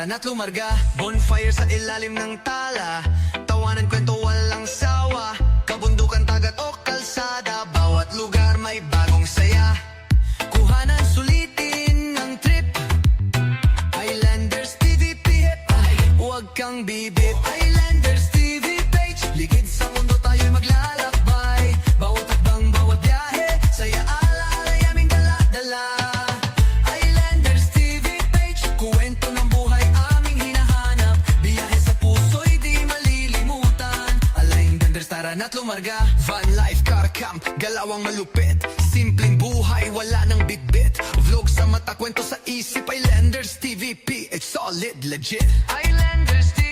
na't lumarga. Bonfire sa ilalim ng tala, tawanan, kwento, walang sawa. Kabundukan, dagat o kalsada, bawat lugar may bagong saya. Kuhanan, sulitin ng trip, Islanders TVP. Ay, huwag kang bibip. Islanders TV page, ligid sa mundo tayo'y maglalakbay. Bawat takbang, bawat biyahe, saya alaalay aming dala-dala. Islanders TV page, kuwento ng buhay aming hinahanap. Biyahe sa puso'y di malilimutan. Islanders, tara na't lumarga. Van life, car camp, galawang malupit. Simpleng buhay, wala nang bitbit. Vlog sa mata, kwento sa isip. Islanders TVP, it's solid, legit. Islanders TVP.